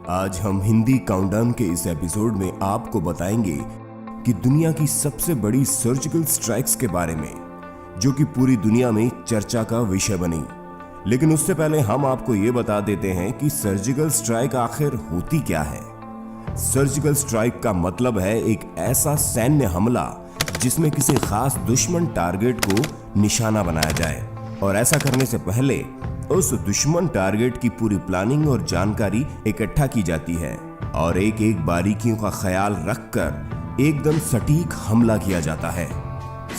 आज हम हिंदी काउंटडाउन के इस एपिसोड में आपको बताएंगे कि दुनिया की सबसे बड़ी सर्जिकल स्ट्राइक्स के बारे में, जो कि पूरी दुनिया में चर्चा का विषय बनी। लेकिन उससे पहले हम आपको ये बता देते हैं कि सर्जिकल स्ट्राइक आखिर होती क्या है। सर्जिकल स्ट्राइक का मतलब है एक ऐसा सैन्य हमला जिसमें किसी खास दुश्मन टारगेट को निशाना बनाया जाए, और ऐसा करने से पहले उस दुश्मन टारगेट की पूरी प्लानिंग और जानकारी इकट्ठा की जाती है और एक एक बारीकियों का ख्याल रखकर एकदम सटीक हमला किया जाता है।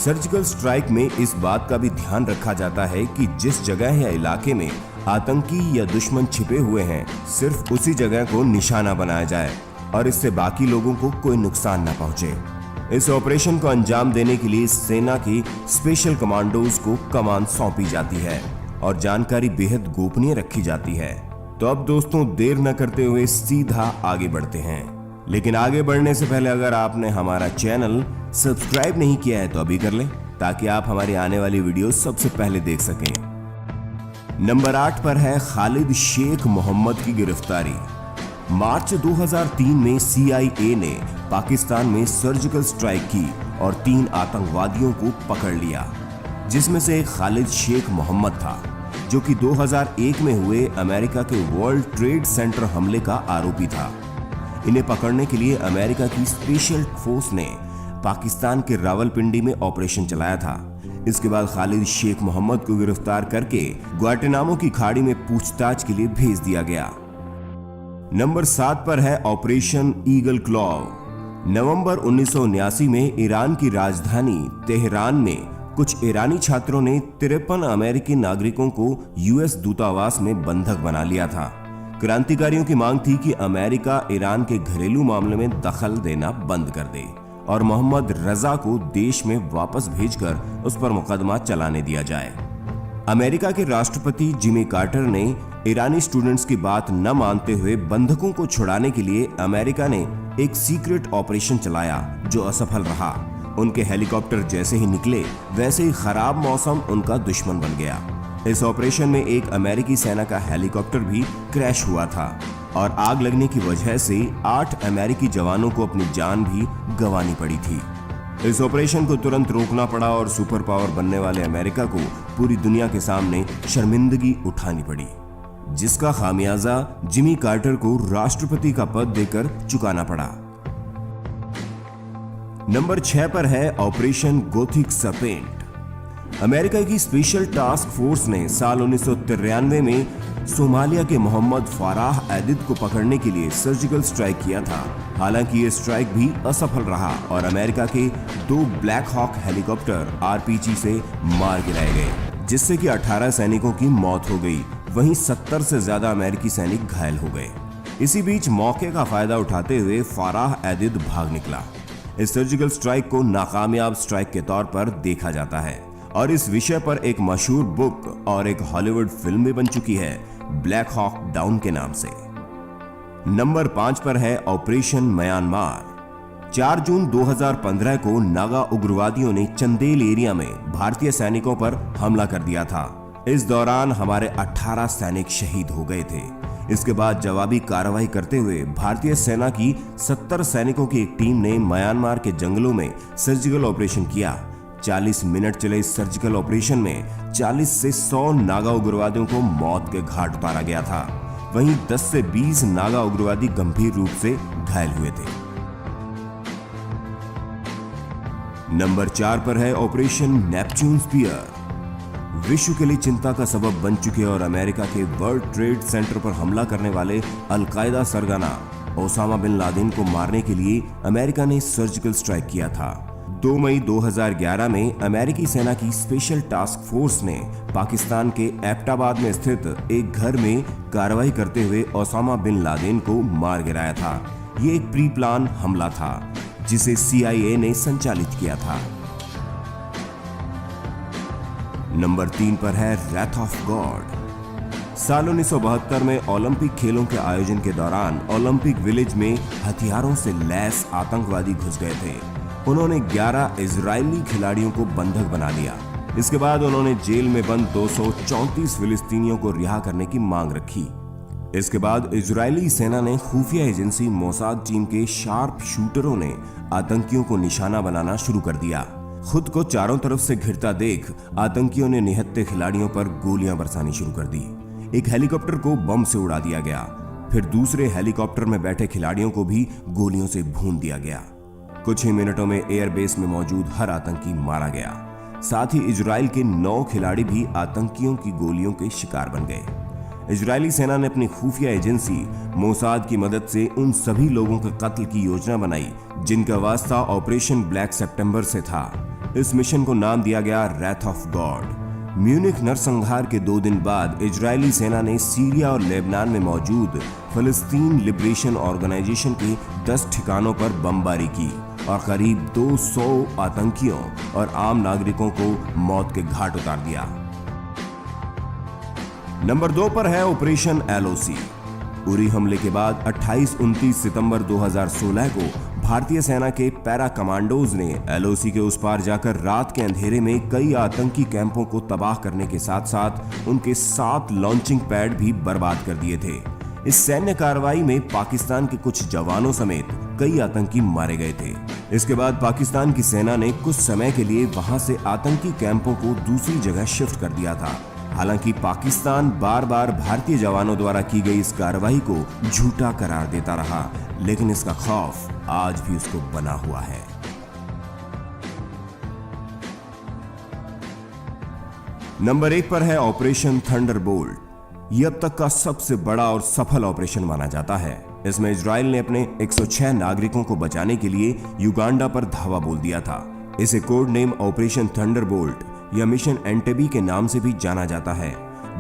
सर्जिकल स्ट्राइक में इस बात का भी ध्यान रखा जाता है कि जिस जगह या इलाके में आतंकी या दुश्मन छिपे हुए हैं, सिर्फ उसी जगह को निशाना बनाया जाए और इससे बाकी लोगों को कोई नुकसान न पहुंचे। इस ऑपरेशन को अंजाम देने के लिए सेना की स्पेशल कमांडोज को कमान सौंपी जाती है और जानकारी बेहद गोपनीय रखी जाती है। तो अब दोस्तों, देर न करते हुए सीधा आगे बढ़ते हैं। लेकिन आगे बढ़ने से पहले अगर आपने हमारा चैनल सब्सक्राइब नहीं किया है तो अभी कर लें, ताकि आप हमारी आने वाली वीडियो सबसे पहले देख सकें। नंबर 8 पर है खालिद शेख मोहम्मद की गिरफ्तारी। मार्च 2003 में CIA ने पाकिस्तान में सर्जिकल स्ट्राइक की और 3 आतंकवादियों को पकड़ लिया, जिसमें से एक खालिद शेख मोहम्मद था, जो कि 2001 में हुए अमेरिका के वर्ल्ड ट्रेड सेंटर हमले का आरोपी था। इन्हें पकड़ने के लिए अमेरिका की स्पेशल फोर्स ने पाकिस्तान के रावलपिंडी में ऑपरेशन चलाया था। इसके बाद खालिद शेख मोहम्मद को गिरफ्तार करके ग्वाटेनामो की खाड़ी में पूछताछ के लिए भेज दिया गया। नंबर 7 पर है ऑपरेशन ईगल क्लॉव। नवंबर 1979 में ईरान की राजधानी तेहरान में कुछ ईरानी छात्रों ने 53 अमेरिकी नागरिकों को US दूतावास में बंधक बना लिया था। क्रांतिकारियों की मांग थी कि अमेरिका ईरान के घरेलू मामले में दखल देना बंद कर दे और मोहम्मद रजा को देश में वापस भेजकर उस पर मुकदमा चलाने दिया जाए। अमेरिका के राष्ट्रपति जिमी कार्टर ने ईरानी स्टूडेंट्स की बात न मानते हुए बंधकों को छुड़ाने के लिए अमेरिका ने एक सीक्रेट ऑपरेशन चलाया, जो असफल रहा। उनके हेलीकॉप्टर जैसे ही निकले, वैसे ही खराब मौसम उनका दुश्मन बन गया। इस ऑपरेशन में एक अमेरिकी सेना का हेलीकॉप्टर भी क्रैश हुआ था और आग लगने की वजह से 8 अमेरिकी जवानों को अपनी जान भी गंवानी पड़ी थी। इस ऑपरेशन को तुरंत रोकना पड़ा और सुपर पावर बनने वाले अमेरिका को पूरी दुनिया के सामने शर्मिंदगी उठानी पड़ी, जिसका खामियाजा जिमी कार्टर को राष्ट्रपति का पद देकर चुकाना पड़ा। नंबर 6 पर है ऑपरेशन गोथिक सर्पेंट। अमेरिका की स्पेशल टास्क फोर्स ने साल 1993 में सोमालिया के मोहम्मद फराह एदिद को पकड़ने के लिए सर्जिकल स्ट्राइक किया था। हालांकि ये स्ट्राइक भी असफल रहा और अमेरिका के 2 ब्लैक हॉक हेलीकॉप्टर RPG से मार गिराए गए, जिससे कि 18 सैनिकों की मौत हो गई। वहीं 70 से ज्यादा अमेरिकी सैनिक घायल हो गए। इसी बीच मौके का फायदा उठाते हुए फराह एदिद भाग निकला। इस सर्जिकल स्ट्राइक को नाकामयाब स्ट्राइक के तौर पर देखा जाता है और इस विषय पर एक मशहूर बुक और एक हॉलीवुड फिल्म भी बन चुकी है, ब्लैक हॉक डाउन के नाम से। नंबर 5 पर है ऑपरेशन म्यांमार। 4 जून 2015 को नागा उग्रवादियों ने चंदेल एरिया में भारतीय सैनिकों पर हमला कर दिया था। इस दौरान हमारे 18 सैनिक शहीद हो गए थे। इसके बाद जवाबी कार्रवाई करते हुए भारतीय सेना की 70 सैनिकों की एक टीम ने म्यांमार के जंगलों में सर्जिकल ऑपरेशन किया। 40 मिनट चले इस सर्जिकल ऑपरेशन में 40 से 100 नागा उग्रवादियों को मौत के घाट उतारा गया था। वहीं 10 से 20 नागा उग्रवादी गंभीर रूप से घायल हुए थे। नंबर 4 पर है ऑपरेशन नेपच्यून स्पीयर। विश्व के लिए चिंता का सबब बन चुके और अमेरिका के वर्ल्ड ट्रेड सेंटर पर हमला करने वाले अल-कायदा सरगना ओसामा बिन लादेन को मारने के लिए अमेरिका ने सर्जिकल स्ट्राइक किया था। 2 मई 2011 में अमेरिकी सेना की स्पेशल टास्क फोर्स ने पाकिस्तान के एबटाबाद में स्थित एक घर में कार्रवाई करते हुए ओसामा बिन लादेन को मार गिराया था। ये एक प्री प्लान हमला था जिसे CIA ने संचालित किया था। नंबर 3 पर है रैथ ऑफ गॉड। साल 1972 में ओलंपिक खेलों के आयोजन के दौरान ओलंपिक विलेज में हथियारों से लैस आतंकवादी घुस गए थे। उन्होंने 11 इजरायली खिलाड़ियों को बंधक बना लिया। इसके बाद उन्होंने जेल में बंद 234 फिलिस्तीनियों को रिहा करने की मांग रखी। इसके बाद इजरायली सेना ने खुफिया एजेंसी मोसाद टीम के शार्प शूटरों ने आतंकियों को निशाना बनाना शुरू कर दिया। खुद को चारों तरफ से घिरता देख आतंकियों ने निहत्थे खिलाड़ियों पर गोलियां बरसानी शुरू कर दी। एक हेलीकॉप्टर को बम से उड़ा दिया गया, फिर दूसरे हेलीकॉप्टर में बैठे खिलाड़ियों को भी गोलियों से भून दिया गया। कुछ ही मिनटों में एयरबेस में मौजूद हर आतंकी मारा गया। साथ ही इजराइल के 9 खिलाड़ी भी आतंकियों की गोलियों के शिकार बन गए। इजरायली सेना ने अपनी खुफिया एजेंसी मोसाद की मदद से उन सभी लोगों के कत्ल की योजना बनाई जिनका वास्ता ऑपरेशन ब्लैक सितंबर से था। इस मिशन को नाम दिया गया रैथ ऑफ गॉड। म्यूनिख नरसंहार के 2 दिन बाद इजरायली सेना ने सीरिया और लेबनान में मौजूद फिलिस्तीन लिबरेशन ऑर्गेनाइजेशन के 10 ठिकानों पर बमबारी की और करीब 200 आतंकियों और आम नागरिकों को मौत के घाट उतार दिया। नंबर 2 पर है ऑपरेशन एलओसी। उरी हमले के बाद 28-29 सितंबर 2016 को भारतीय सेना के पैरा कमांडोज ने एलओसी के उस पार जाकर रात के अंधेरे में कई आतंकी कैंपों को तबाह करने के साथ साथ उनके 7 लॉन्चिंग पैड भी बर्बाद कर दिए थे। इस सैन्य कार्रवाई में पाकिस्तान के कुछ जवानों समेत कई आतंकी मारे गए थे। इसके बाद पाकिस्तान की सेना ने कुछ समय के लिए वहां से आतंकी कैंपों को दूसरी जगह शिफ्ट कर दिया था। हालांकि पाकिस्तान बार बार भारतीय जवानों द्वारा की गई इस कार्रवाई को झूठा करार देता रहा, लेकिन इसका खौफ आज भी उसको बना हुआ है। नंबर 1 पर है ऑपरेशन थंडरबोल्ट। यह अब तक का सबसे बड़ा और सफल ऑपरेशन माना जाता है। इसमें इजराइल ने अपने 106 नागरिकों को बचाने के लिए युगांडा पर धावा बोल दिया था। इसे कोड नेम ऑपरेशन थंडरबोल्ट या मिशन एंटेबी के नाम से भी जाना जाता है।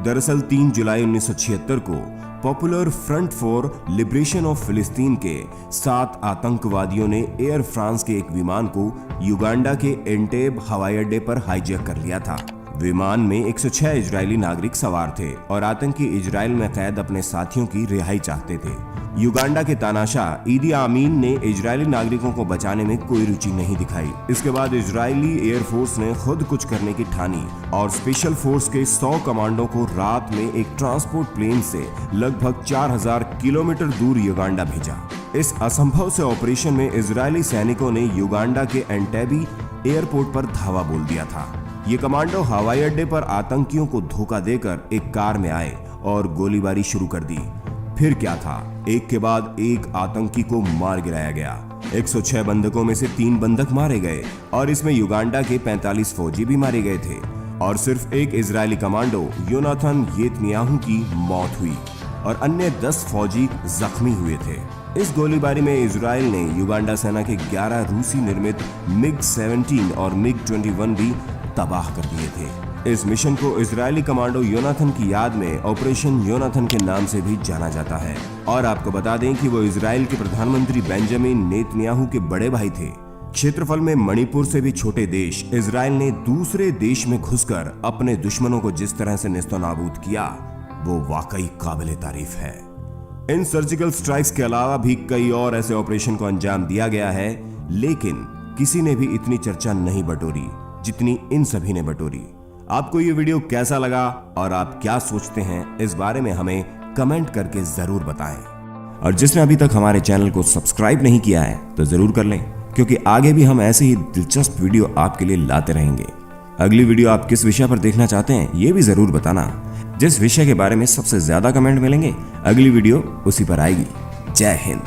दरअसल 3 जुलाई 1976 को popular front for liberation of फिलिस्तीन के 7 आतंकवादियों ने एयर फ्रांस के एक विमान को युगांडा के एंटेब हवाई अड्डे पर हाईजैक कर लिया था। विमान में 106 इजरायली नागरिक सवार थे और आतंकी इजराइल में कैद अपने साथियों की रिहाई चाहते थे। युगांडा के तानाशाह ईदी आमीन ने इजरायली नागरिकों को बचाने में कोई रुचि नहीं दिखाई। इसके बाद इजरायली एयरफोर्स ने खुद कुछ करने की ठानी और स्पेशल फोर्स के 100 कमांडो को रात में एक ट्रांसपोर्ट प्लेन से लगभग 4000 किलोमीटर दूर युगांडा भेजा। इस असंभव से ऑपरेशन में इजरायली सैनिकों ने युगांडा के एंटेबी एयरपोर्ट पर धावा बोल दिया था। ये कमांडो हवाई अड्डे पर आतंकियों को धोखा देकर एक कार में आए और गोलीबारी शुरू कर दी। फिर क्या था, एक के बाद एक आतंकी को मार गिराया गया। 106 बंधकों में से 3 बंधक मारे गए और इसमें युगांडा के 45 फौजी भी मारे गए थे और सिर्फ एक इजरायली कमांडो योनाथन येतन्याहू की मौत हुई और अन्य 10 फौजी जख्मी हुए थे। इस गोलीबारी में इजराइल ने युगांडा सेना के 11 रूसी निर्मित MiG-17 और MiG-21 भी तबाह कर दिए थे। इस मिशन को इजरायली कमांडो योनाथन की याद में ऑपरेशन योनाथन के नाम से भी जाना जाता है। और आपको बता दें कि वो इजराइल के प्रधानमंत्री बेंजामिन नेतन्याहू के बड़े भाई थे। क्षेत्रफल में मणिपुर से भी छोटे देश इजराइल ने दूसरे देश में घुसकर अपने दुश्मनों को जिस तरह से नेस्तनाबूद किया, वो वाकई काबिले तारीफ है। इन सर्जिकल स्ट्राइक्स के अलावा भी कई और ऐसे ऑपरेशन को अंजाम दिया गया है, लेकिन किसी ने भी इतनी चर्चा नहीं बटोरी जितनी इन सभी ने बटोरी। आपको ये वीडियो कैसा लगा और आप क्या सोचते हैं, इस बारे में हमें कमेंट करके जरूर बताएं। और जिसने अभी तक हमारे चैनल को सब्सक्राइब नहीं किया है तो जरूर कर लें, क्योंकि आगे भी हम ऐसे ही दिलचस्प वीडियो आपके लिए लाते रहेंगे। अगली वीडियो आप किस विषय पर देखना चाहते हैं ये भी जरूर बताना। जिस विषय के बारे में सबसे ज्यादा कमेंट मिलेंगे अगली वीडियो उसी पर आएगी। जय हिंद।